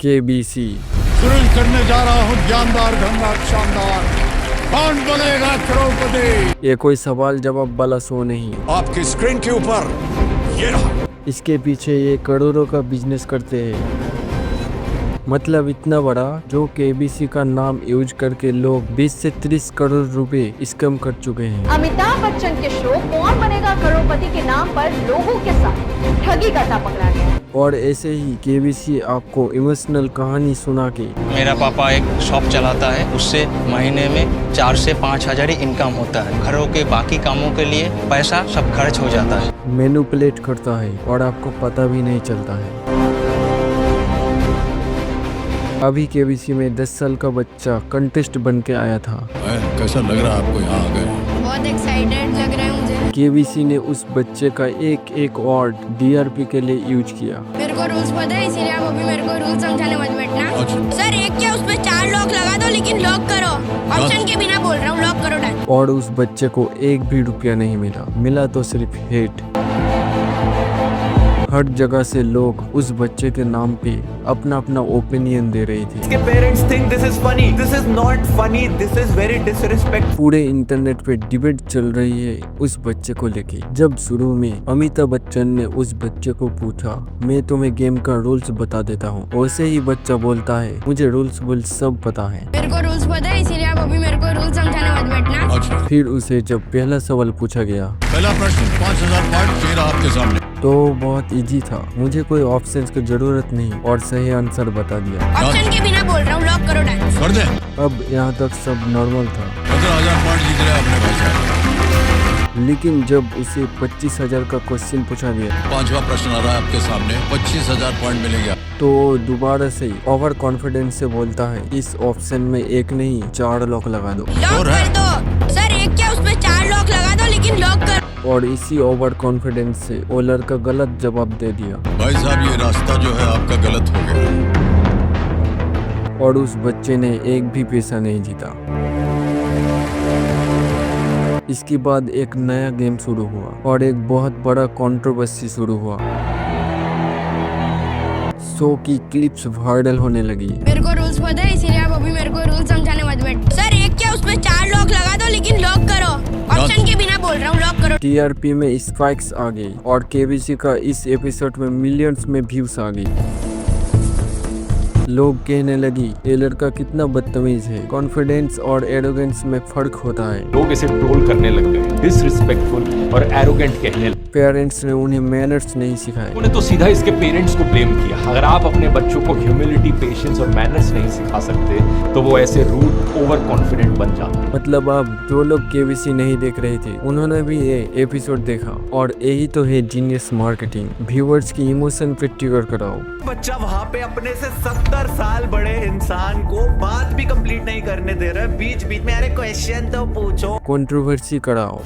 KBC. शुरू करने जा रहा हूँ जानदार धनदार शानदार। कौन बनेगा करोड़पति? ये कोई सवाल जवाब वाला शो नहीं। आपकी स्क्रीन के ऊपर ये रहा। इसके पीछे ये करोड़ों का बिजनेस करते हैं। मतलब इतना बड़ा जो केबीसी का नाम यूज करके लोग 20 से 30 करोड़ रुपए स्कैम कर चुके हैं। अमिताभ बच्चन के शो कौन बनेगा करोड़पति के नाम पर लोगों के साथ ठगी करता पकड़ा गया। और ऐसे ही केबीसी आपको इमोशनल कहानी सुना के। मेरा पापा एक शॉप चलाता है, उससे महीने में 4 से 5 हजार ही इनकम होता है। घरों के बाकी कामों के लिए पैसा सब खर्च हो जाता है। मैनिपुलेट करता है और आपको पता भी नहीं चलता है। अभी केबीसी में 10 साल का बच्चा कंटेस्ट बन के आया था। कैसा लग रहा है आपको यहाँ आ गए? बहुत एक्साइटेड लग रहा है मुझे। केबीसी ने उस बच्चे का एक वर्ड डीआरपी के लिए यूज किया। मेरे को रूल्स पता है, इसीलिए आप अभी मेरे को रूल्स समझाने मत बैठना। सर एक क्या, उस पे 4 लॉक लगा दो, लेकिन लॉक करो। ऑप्शन के बिना बोल रहा हूँ, लॉक करो डन। और उस बच्चे को एक भी रुपया नहीं मिला तो सिर्फ हेट। हर जगह से लोग उस बच्चे के नाम पे अपना अपना ओपिनियन दे रहे थे। इसके parents think this is funny, this is not funny, this is very disrespect. पूरे इंटरनेट पे डिबेट चल रही है उस बच्चे को लेके। जब शुरू में अमिताभ बच्चन ने उस बच्चे को पूछा, मैं तुम्हें गेम का रूल्स बता देता हूँ, वैसे ही बच्चा बोलता है, मुझे रूल्स सब पता है। मेरे को रूल्स पता है, इसीलिए आप अभी मेरे को रूल्स समझाने मत बैठना। फिर उसे जब पहला सवाल पूछा गया, पहला प्रश्न 5000 पॉइंट तेरा आपके सामने। तो बहुत इजी था, मुझे कोई ऑप्शंस की जरूरत नहीं और सही आंसर बता दिया। ऑप्शन के बिना बोल रहा हूँ, लॉक करो डन। कर दे। अब यहाँ तक सब नॉर्मल था। 15000 पॉइंट जीत रहे अपने भाई साहब। लेकिन जब उसे 25,000 का क्वेश्चन पूछा गया, 5वां प्रश्न आ रहा है आपके सामने, 25,000 पॉइंट मिलेगा। तो दोबारा से ओवर कॉन्फिडेंस से बोलता है, इस ऑप्शन में एक नहीं 4 लॉक लगा दो। लॉक कर दो। सर एक क्या, उस पे 4 लॉक लगा दो, लेकिन लॉक कर। और इसी ओवर कॉन्फिडेंस से वो लड़का गलत जवाब दे दिया। भाई साहब ये रास्ता जो है आपका गलत हो गया। और उस बच्चे ने एक भी पैसा नहीं जीता। इसके बाद एक नया गेम शुरू हुआ और एक बहुत बड़ा कंट्रोवर्सी शुरू हुआ। शो की क्लिप्स वायरल होने लगी। मेरे को रूल्स पता है, इसीलिए आप अभी मेरे को रूल्स समझाने मत बैठ। सर एक क्या, उस पे 4 लॉक लगा दो, लेकिन लॉक करो। ऑप्शन के बिना बोल रहा हूँ, लॉक करो। टीआरपी में स्पाइक्स आ गई और केबीसी का इस एपिसोड में मिलियंस में व्यूज आ गई। लोग कहने लगी, ये लड़का कितना बदतमीज है। कॉन्फिडेंस और एरोगेंस में फर्क होता है। लोग इसे ट्रोल करने लग गए, डिसरिस्पेक्टफुल और एरोगेंट कहने लगे। पेरेंट्स ने उन्हें मैनर्स नहीं सिखाए। उन्होंने तो सीधा इसके पेरेंट्स को ब्लेम किया। अगर आप अपने बच्चों को ह्यूमिलिटी, पेशेंस और मैनर्स नहीं सिखा सकते तो वो ऐसे रूड, ओवर कॉन्फिडेंट बन जाते। मतलब अब जो लोग केबीसी नहीं देख रहे थे उन्होंने भी ये एपिसोड देखा। और यही तो है जीनियस मार्केटिंग। व्यूअर्स की इमोशन पे ट्रिगर कराओ। बच्चा वहाँ पे अपने से 70 साल बड़े इंसान को बात भी कंप्लीट नहीं करने दे रहा है, बीच बीच में अरे क्वेश्चन तो पूछो। कंट्रोवर्सी कराओ।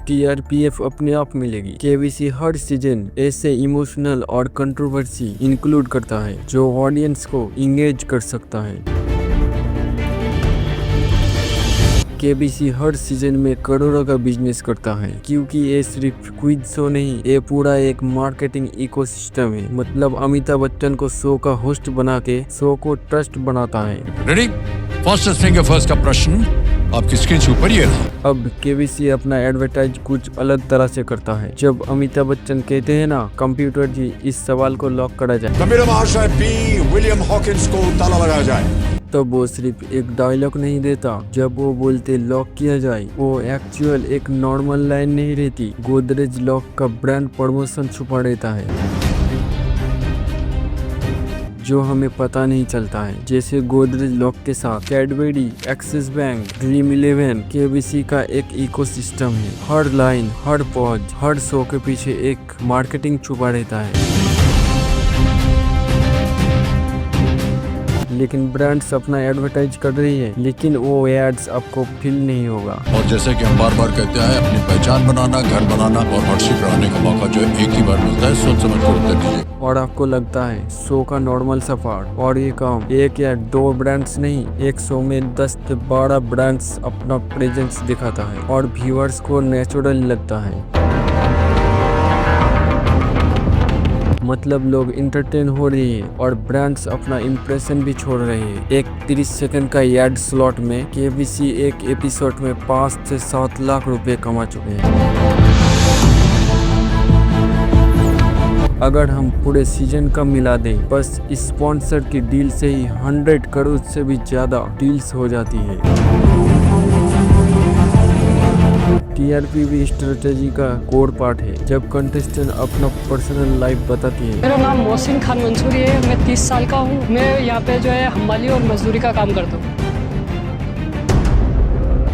टीआरपीएफ अपने आप मिलेगी। केबीसी हर सीजन ऐसे इमोशनल और कंट्रोवर्सी इंक्लूड करता है जो ऑडियंस को इंगेज कर सकता है। केबीसी हर सीजन में करोड़ों का बिजनेस करता है, क्योंकि ये सिर्फ क्विज शो नहीं, ये पूरा एक मार्केटिंग इकोसिस्टम है। मतलब अमिताभ बच्चन को शो का होस्ट बना के शो को ट्रस्ट बनाता है। रेडी? फर्स्ट फिंगर फर्स्ट का प्रश्न आपकी स्क्रीन से ऊपर ये रहा। अब केबीसी अपना एडवर्टाइज कुछ अलग तरह से करता है। जब अमिताभ बच्चन कहते हैं ना, कंप्यूटर जी इस सवाल को लॉक करा जाए, कंप्यूटर महाशय पी विलियम हॉकिंस को ताला लगाया जाए, तब वो सिर्फ एक डायलॉग नहीं देता। जब वो बोलते लॉक किया जाए, वो एक्चुअल एक नॉर्मल लाइन नहीं रहती। गोदरेज लॉक का ब्रांड प्रमोशन छुपा रहता है जो हमें पता नहीं चलता है। जैसे गोदरेज लॉक के साथ Cadbury, axis bank, dream 11। KBC का एक इकोसिस्टम है। हर लाइन, हर पॉज, हर शो के पीछे एक मार्केटिंग छुपा रहता है। लेकिन ब्रांड्स अपना एडवर्टाइज कर रही है, लेकिन वो एड्स आपको फील नहीं होगा। और जैसे कि हम बार बार कहते हैं, अपनी पहचान बनाना, घर बनाना और हर्षित रहने का मौका जो एक ही बार मिलता है, सोच समझ कर उत्तर दीजिए। और आपको लगता है शो का नॉर्मल सफर और ये काम 1 या 2 ब्रांड्स नहीं, एक शो में 10 से 12 ब्रांड्स अपना प्रेजेंस दिखाता है और व्यूअर्स को नेचुरल लगता है। मतलब लोग इंटरटेन हो रहे हैं और ब्रांड्स अपना इम्प्रेशन भी छोड़ रहे हैं। एक 30 सेकंड का एड स्लॉट में केबीसी एक एपिसोड में 5 से 7 लाख रुपए कमा चुके हैं। अगर हम पूरे सीजन का मिला दें, बस स्पॉन्सर की डील से ही 100 करोड़ से भी ज्यादा डील्स हो जाती है। टीआरपी भी स्ट्रेटेजी का कोर पार्ट है। जब कंटेस्टेंट अपना पर्सनल लाइफ बताती है। मेरा नाम मोहसिन खान मंसूरी है, मैं 30 साल का हूँ। मैं यहाँ पे जो है हमाली और मजदूरी का काम करता हूँ।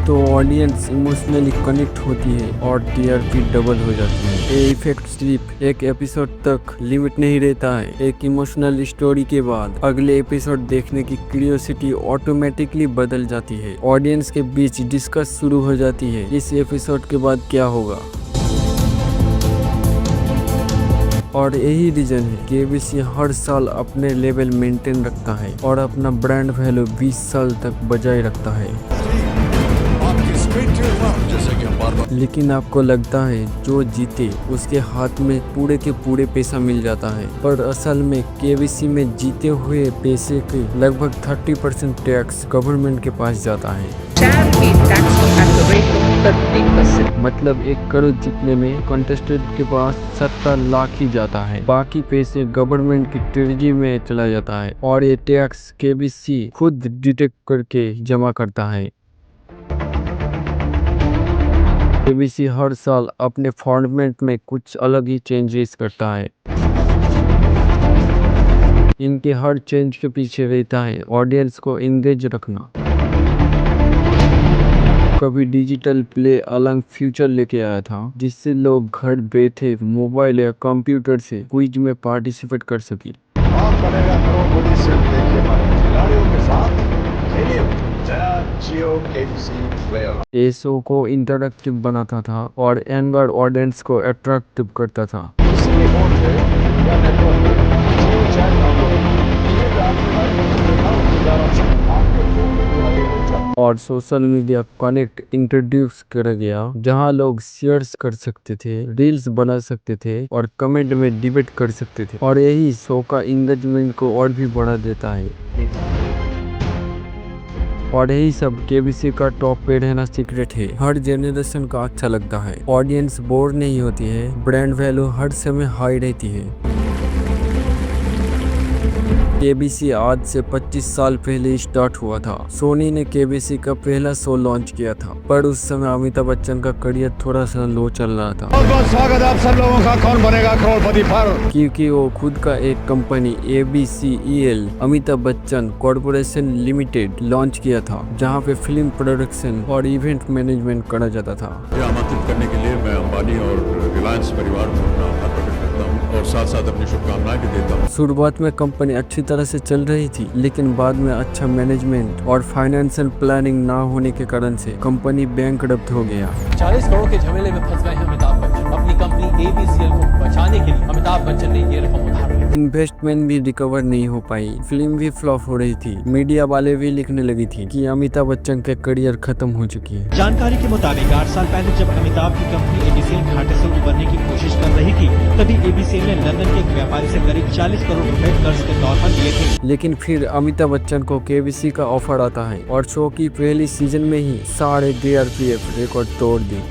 तो ऑडियंस इमोशनली कनेक्ट होती है और टीआरपी डबल हो जाती है। ये इफेक्ट सिर्फ एक एपिसोड तक लिमिट नहीं रहता है। एक इमोशनल स्टोरी के बाद अगले एपिसोड देखने की क्यूरियोसिटी ऑटोमेटिकली बदल जाती है। ऑडियंस के बीच डिस्कस शुरू हो जाती है, इस एपिसोड के बाद क्या होगा। और यही रीजन है केबीसी हर साल अपने लेवल मेंटेन रखता है और अपना ब्रांड वैल्यू 20 साल तक बजाय रखता है। जैसे कि हम बार-बार लेकिन आपको लगता है जो जीते उसके हाथ में पूरे के पूरे पैसा मिल जाता है, पर असल में केबीसी में जीते हुए पैसे के लगभग 30% टैक्स गवर्नमेंट के पास जाता है। मतलब 1 करोड़ जीतने में कंटेस्टेंट के पास 70 लाख ही जाता है, बाकी पैसे गवर्नमेंट की ट्रेजरी में चला जाता है और ये टैक्स केबीसी खुद डिटेक्ट करके जमा करता है। केबीसी हर साल अपने फॉर्मेट में कुछ अलग ही चेंजेस करता है। इनके हर चेंज के पीछे रहता है ऑडियंस को एंगेज रखना। कभी डिजिटल प्ले अलग फ्यूचर लेके आया था, जिससे लोग घर बैठे मोबाइल या कंप्यूटर से क्विज में पार्टिसिपेट कर सके। ये शो को इंटरैक्टिव बनाता था और यंगर ऑडियंस को अट्रैक्टिव करता था। और सोशल मीडिया कनेक्ट इंट्रोड्यूस कर गया, जहां लोग शेयर्स कर सकते थे, रील्स बना सकते थे और कमेंट में डिबेट कर सकते थे, और यही शो का एंगेजमेंट को और भी बढ़ा देता है। और यही सब केबीसी का टॉप पे रहना सीक्रेट है। हर जनरेशन का अच्छा लगता है, ऑडियंस बोर नहीं होती है, ब्रांड वैल्यू हर समय हाई रहती है। केबीसी आज से 25 साल पहले स्टार्ट हुआ था। सोनी ने केबीसी का पहला शो लॉन्च किया था, पर उस समय अमिताभ बच्चन का करियर थोड़ा सा लो चल रहा था। बहुत स्वागत है आप सब लोगों का कौन बनेगा करोड़पति पर, क्योंकि वो खुद का एक company ABCEL Amitabh Bachchan corporation limited launch किया था, जहां पे फिल्म प्रोडक्शन और इवेंट मैनेजमेंट करा जाता था। यह आमंत्रित करने के लिए मैं अंबानी और रिलायंस परिवार को अपना आभार प्रकट करता हूँ और साथ साथ अपनी शुभकामनाएं भी देता हूँ। शुरुआत में कंपनी अच्छी तरह से चल रही थी, लेकिन बाद में अच्छा मैनेजमेंट और फाइनेंशियल प्लानिंग ना होने के कारण से कंपनी बैंकरप्ट हो गया। 40 करोड़ के झमेले में फंस गए हैं अमिताभ बच्चन। अपनी कंपनी ABCL को बचाने के लिए अमिताभ बच्चन ने ये रकम उधार ली। इन्वेस्टमेंट भी रिकवर नहीं हो पाई, फिल्म भी फ्लॉप हो रही थी, मीडिया वाले भी लिखने लगी थी कि अमिताभ बच्चन के करियर खत्म हो चुकी है। जानकारी के मुताबिक 8 साल पहले जब अमिताभ की कंपनी ABCL घाटे से उबरने की कोशिश कर रही थी, तभी ABCL ने लंदन के एक व्यापारी से करीब 40 करोड़ रुपए कर्ज के तौर पर लिए थे। लेकिन फिर अमिताभ बच्चन को केबीसी का ऑफर आता है और शो की पहली सीजन में ही सारे DRPF रिकॉर्ड तोड़ दी,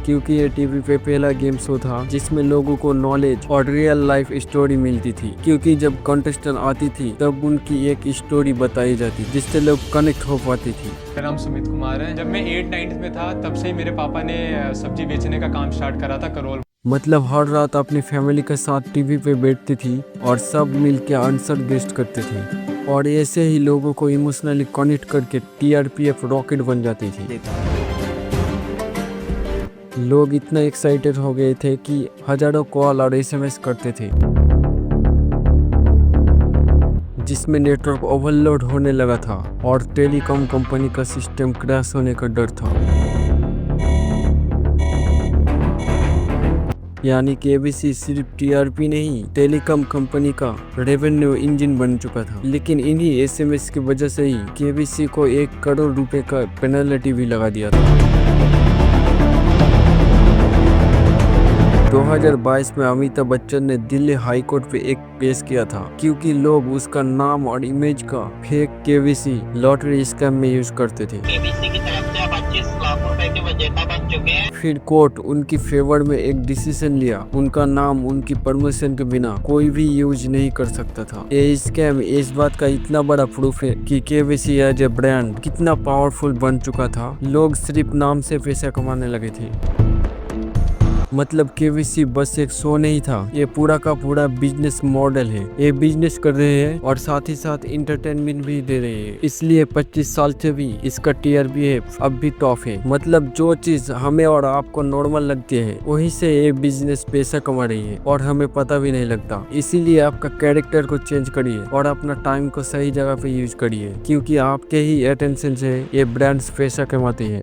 क्योंकि ये टीवी पे पहला गेम शो था जिसमें लोगों को नॉलेज और रियल लाइफ स्टोरी मिलती थी। क्योंकि जब कंटेस्टेंट आती थी तब उनकी एक स्टोरी बताई जाती, जिससे लोग कनेक्ट हो पाती थी। मेरा नाम सुमित कुमार है। जब मैं 8-9 में था तब से ही मेरे पापा ने सब्जी बेचने का काम स्टार्ट करा था करोल। मतलब हर रात अपनी फैमिली के साथ टीवी पे बैठती थी और सब मिलके आंसर गेस्ट करते थे, और ऐसे ही लोगों को इमोशनली कनेक्ट करके TRPF रॉकेट बन जाती थी। लोग इतना एक्साइटेड हो गए थे कि हजारों कॉल और SMS करते थे, जिसमें नेटवर्क ओवरलोड होने लगा था और टेलीकॉम कंपनी का सिस्टम क्रैश होने का डर था। यानी कि ABC सिर्फ TRP नहीं, टेलीकॉम कंपनी का रेवेन्यू इंजन बन चुका था। लेकिन इन्हीं SMS की वजह से ही KBC को 1 करोड़ रुपए का पेनल्टी भी लगा दिया था। 2022 में अमिताभ बच्चन ने दिल्ली हाई कोर्ट पे एक केस किया था क्योंकि लोग उसका नाम और इमेज का फेक केबीसी लॉटरी स्कैम में यूज करते थे। केबीसी की तरफ से 25 लाख रुपए के विजेता बन चुके हैं। फिर कोर्ट उनकी फेवर में एक डिसीजन लिया, उनका नाम उनकी परमिशन के बिना कोई भी यूज नहीं कर सकता था। ये स्कैम इस बात का इतना बड़ा प्रूफ है कि केबीसी एज ए ब्रांड कितना पावरफुल बन चुका था। लोग सिर्फ नाम से पैसा कमाने लगे थे। मतलब केबीसी बस एक शो नहीं था, ये पूरा का पूरा बिजनेस मॉडल है। ये बिजनेस कर रहे हैं और साथ ही साथ इंटरटेनमेंट भी दे रहे हैं। इसलिए 25 साल से भी इसका टीआरपी अब भी टॉप है। मतलब जो चीज हमें और आपको नॉर्मल लगती है वही से ये बिजनेस पैसा कमा रही है और हमें पता भी नहीं लगता। इसीलिए आपका कैरेक्टर को चेंज करिए और अपना टाइम को सही जगह पे यूज करिए, क्योंकि आपके ही अटेंशन से ये ब्रांड्स पैसा कमाते हैं।